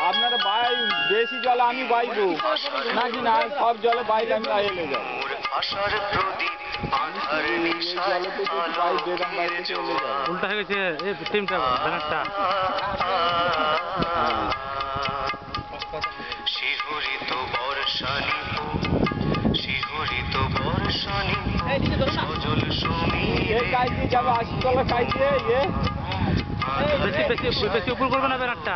আপনারা বাই বেশি জল আমি বাইবো নাকি না সব জলে বাইলে আমি এলে যাব উল্টা হয়ে গেছে এই টিমটা ব্যানারটা শিহরিত বর্ষানি শিহরিত বর্ষানি সজল সমীরে কাইতে যাবে 80 তলা কাইতে বেশি বেশি বেশি উপর করবে না ব্যানারটা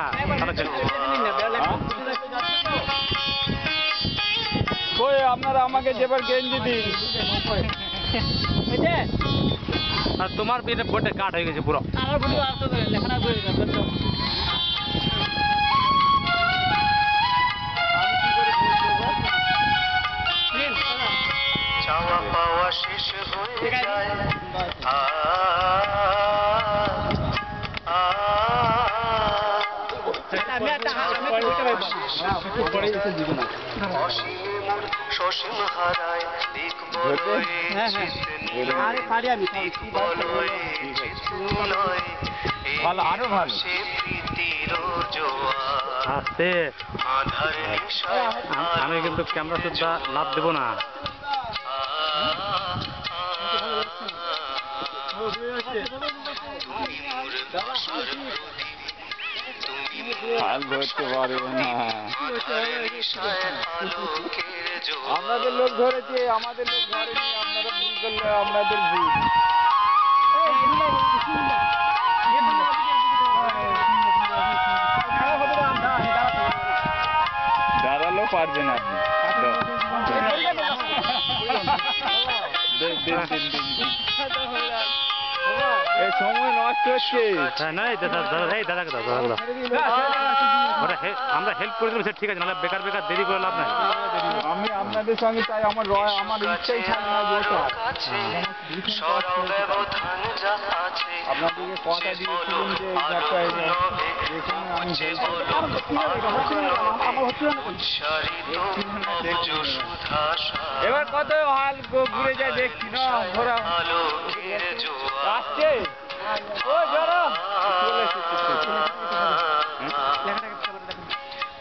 কই আপনারা আমাকে যেবার গেঞ্জি দিন আর তোমার বিয়ে বোর্ডে কাট হয়ে গেছে পুরো আমার বন্ধু আসতো লেখাটা করে দিলাম চাওয়া পাওয়া শেষ হয়ে যায় সসীম হারায় দিক ভালো আরো ভালো আস্তে আমি কিন্তু ক্যামেরা সুদ্ধা লাভ দেবো না হাল ধরতে পারবে না আপনাদের লোক ধরেছে আমাদের লোক ধরেনি আপনারা ভুল করলে আপনাদের ভুল দাঁড়ালেও পারবেন আপনি এই সময় নষ্ট হচ্ছে না দাদাকে দাদা আমরা হেল্প করে দেবো ঠিক আছে নাহলে বেকার বেকার দেরি করে লাভ নাই আমি আপনাদের সঙ্গে চাই আমার আমার ইচ্ছাই থাকে না আপনাদেরকে কথা দিয়েছিলাম যে এবার কত হাল ঘুরে যায় দেখছি না ঘোরা আসছে ও জোরা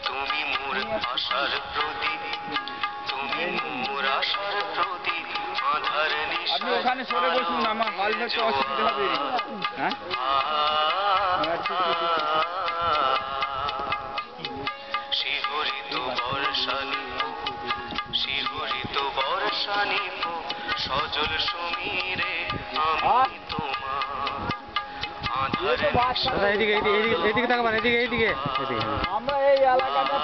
তুমি মোর আশার প্রদীপ তুমি মোর আশার প্রদীপ আধার আপনি ওখানে সরে বসুন আমার হাল ধরতে অসুবিধা হবে হ্যাঁ শিহরিত বর্ষানি শিহরিত বর্ষানি সজল সমীরে আমি তোমার এদিকে এদিকে তাকাবেন এদিকে এদিকে আমরা এই এলাকাটা